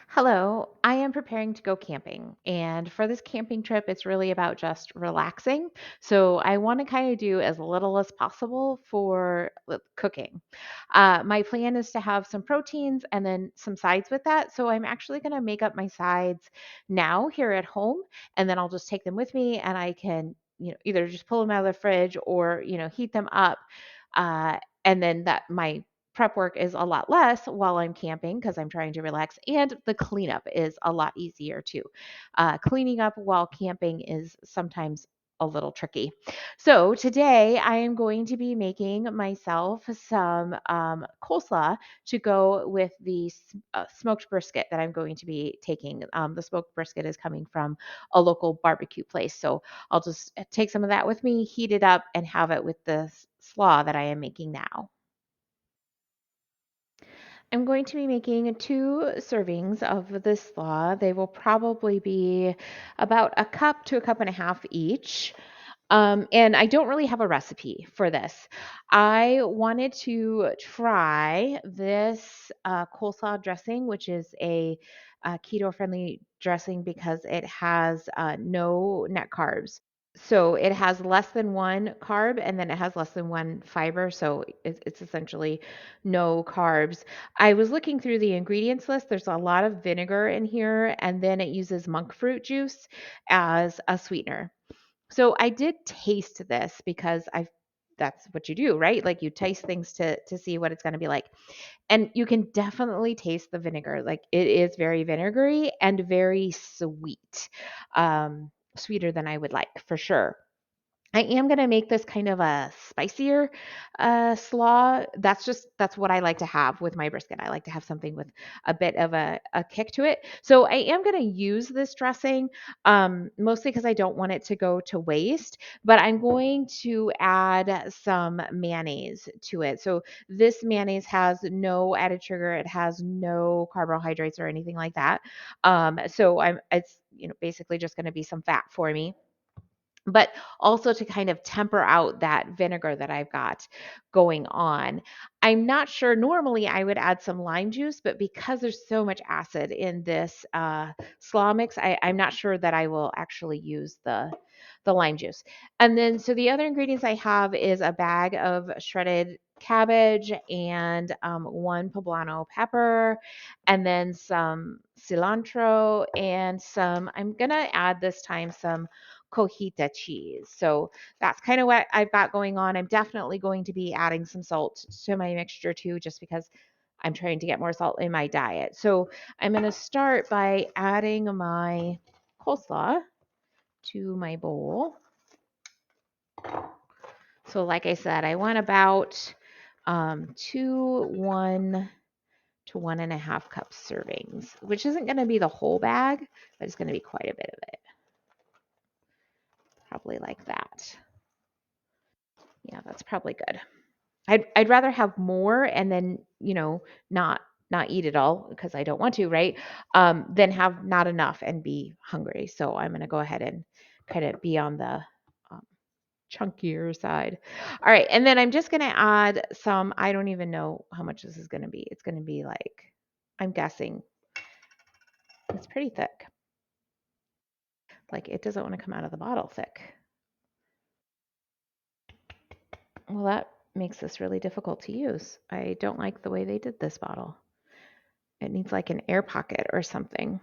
Hello, I am preparing to go camping. And for this camping trip, it's really about just relaxing. So I want to kind of do as little as possible for cooking. My plan is to have some proteins and then some sides with that. So I'm actually going to make up my sides now here at home, and then I'll just take them with me and I can, either just pull them out of the fridge or, heat them up. And then that my prep work is a lot less while I'm camping because I'm trying to relax, and the cleanup is a lot easier too. Cleaning up while camping is sometimes a little tricky. So today I am going to be making myself some coleslaw to go with the smoked brisket that I'm going to be taking. The smoked brisket is coming from a local barbecue place. So I'll just take some of that with me, heat it up, and have it with the slaw that I am making now. I'm going to be making 2 servings of this slaw. They will probably be about a cup to a cup and a half each. And I don't really have a recipe for this. I wanted to try this coleslaw dressing, which is a keto friendly dressing because it has no net carbs. So it has less than one carb and then it has less than one fiber. So it's essentially no carbs. I was looking through the ingredients list. There's a lot of vinegar in here, and then it uses monk fruit juice as a sweetener. So I did taste this because I've that's what you do, right? Like you taste things to see what it's going to be like. And you can definitely taste the vinegar. Like it is very vinegary and very sweet. Sweeter than I would like for sure. I am gonna make this kind of a spicier slaw. That's what I like to have with my brisket. I like to have something with a bit of a kick to it. So I am gonna use this dressing mostly because I don't want it to go to waste. But I'm going to add some mayonnaise to it. So this mayonnaise has no added sugar. It has no carbohydrates or anything like that. So it's basically just going to be some fat for me, but also to kind of temper out that vinegar that I've got going on. I'm not sure. Normally, I would add some lime juice, but because there's so much acid in this slaw mix, I'm not sure that I will actually use the lime juice. And then, so the other ingredients I have is a bag of shredded cabbage and one poblano pepper, and then some cilantro and some. I'm gonna add this time some cojita cheese. So that's kind of what I've got going on. I'm definitely going to be adding some salt to my mixture too, just because I'm trying to get more salt in my diet. So I'm going to start by adding my coleslaw to my bowl. So, like I said, I want about 1 to 1.5 cup servings, which isn't going to be the whole bag, but it's going to be quite a bit of it. Probably like that. Yeah, that's probably good. I'd rather have more and then, not eat it all because I don't want to, right? Than have not enough and be hungry. So I'm gonna go ahead and kind of be on the um, chunkier side. All right, and then I'm just gonna add some. I don't even know how much this is gonna be. It's gonna be like, I'm guessing it's pretty thick. Like it doesn't want to come out of the bottle thick. Well, that makes this really difficult to use. I don't like the way they did this bottle. It needs like an air pocket or something.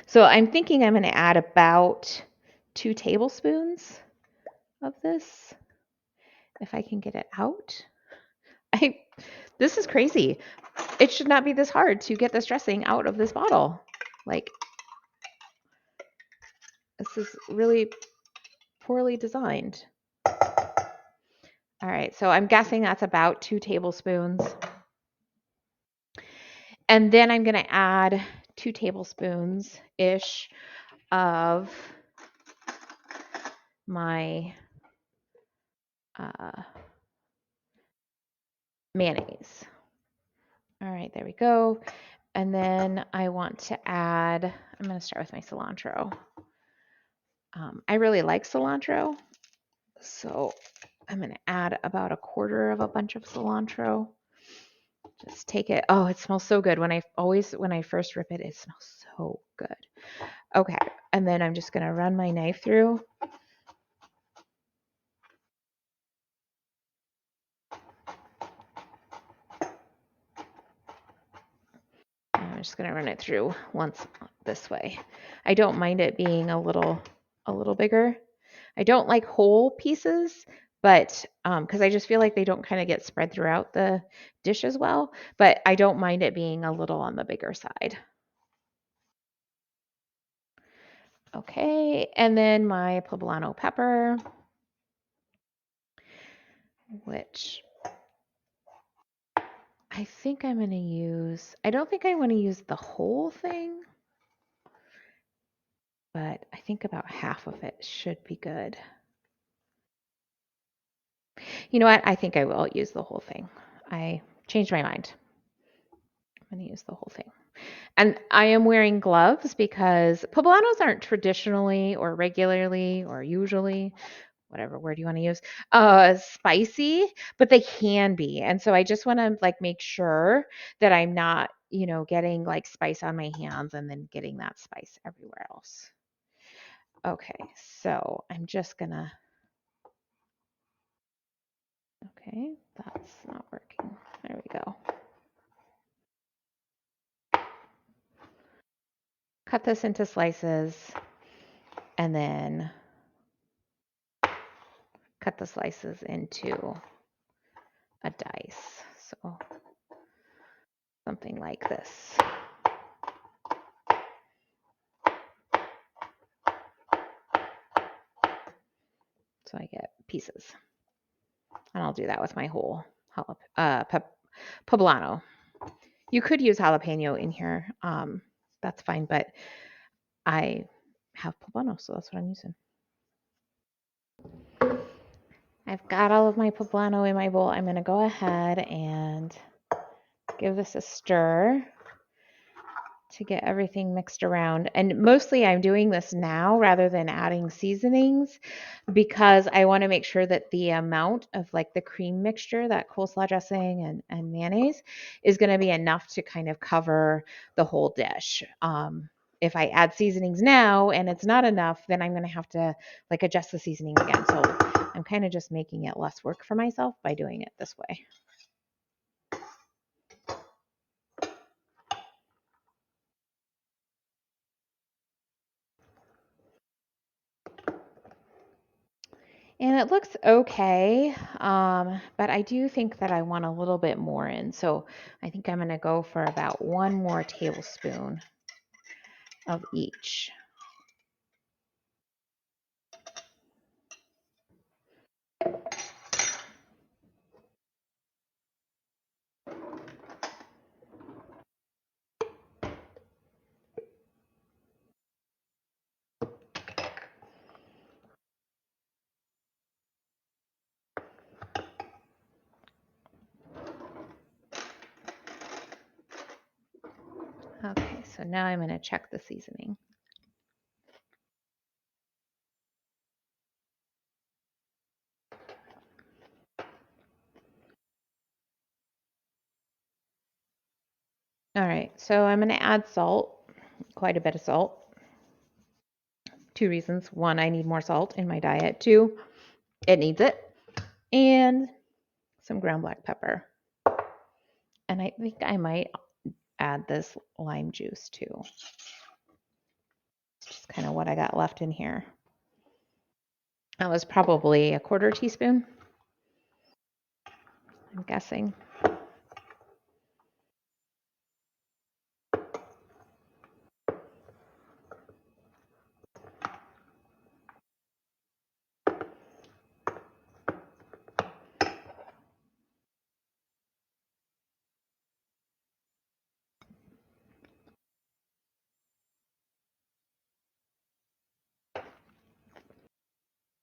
So I'm thinking I'm going to add about 2 tablespoons of this if I can get it out. I This is crazy. It should not be this hard to get this dressing out of this bottle. Like this is really poorly designed. All right, so I'm guessing that's about 2 tablespoons. And then I'm going to add 2 tablespoons ish of my uh, mayonnaise. All right, there we go. And then I want to add, I'm going to start with my cilantro. I really like cilantro, so I'm going to add about a quarter of a bunch of cilantro Just take it. Oh, it smells so good. When I first rip it, it smells so good. Okay, and then I'm just gonna run my knife through. I'm just gonna run it through once this way. I don't mind it being a little bigger. I don't like whole pieces, but because I just feel like they don't kind of get spread throughout the dish as well. But I don't mind it being a little on the bigger side. Okay, and then my poblano pepper, which I think I'm going to use. I don't think I want to use the whole thing, but I think about half of it should be good. You know what? I think I will use the whole thing. I changed my mind. I'm going to use the whole thing. And I am wearing gloves because poblanos aren't traditionally or regularly or usually, whatever word you want to use, spicy, but they can be. And so I just want to like make sure that I'm not, getting like spice on my hands and then getting that spice everywhere else. Okay, so I'm just gonna, okay, that's not working. There we go. Cut this into slices and then cut the slices into a dice. So something like this. So I get pieces. And I'll do that with my whole poblano. You could use jalapeno in here. That's fine, but I have poblano, so that's what I'm using. I've got all of my poblano in my bowl. I'm going to go ahead and give this a stir to get everything mixed around. And mostly I'm doing this now rather than adding seasonings because I want to make sure that the amount of like the cream mixture, that coleslaw dressing and mayonnaise is going to be enough to kind of cover the whole dish. If I add seasonings now and it's not enough, then I'm going to have to like adjust the seasoning again. So I'm kind of just making it less work for myself by doing it this way. And it looks okay, but I do think that I want a little bit more in. So I think I'm going to go for about 1 more tablespoon of each. Okay, so now I'm going to check the seasoning. All right, so I'm going to add salt, quite a bit of salt. 2 reasons. 1, I need more salt in my diet. 2, it needs it. And some ground black pepper. And I think I might add this lime juice too. It's just kind of what I got left in here. That was probably a 1/4 teaspoon, I'm guessing.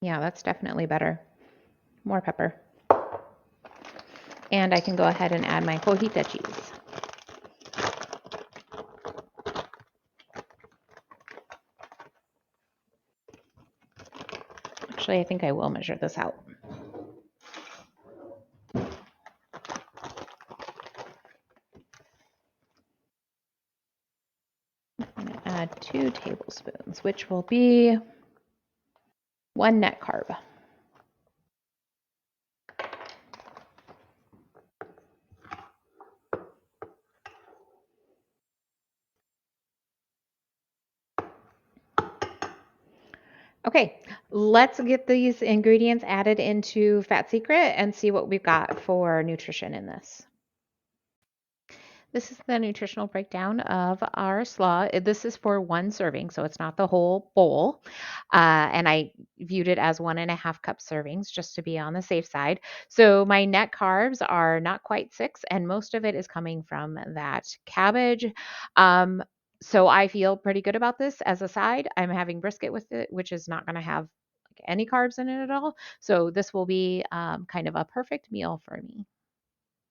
Yeah, that's definitely better. More pepper. And I can go ahead and add my cojita cheese. Actually, I think I will measure this out. 2 tablespoons, which will be 1 net carb. Okay, let's get these ingredients added into Fat Secret and see what we've got for nutrition in this. This is the nutritional breakdown of our slaw. This is for 1 serving, so it's not the whole bowl. And I viewed it as 1.5 cup servings just to be on the safe side. So my net carbs are not quite 6, and most of it is coming from that cabbage. Um, so I feel pretty good about this as a side. I'm having brisket with it, which is not going to have like any carbs in it at all. So this will be kind of a perfect meal for me.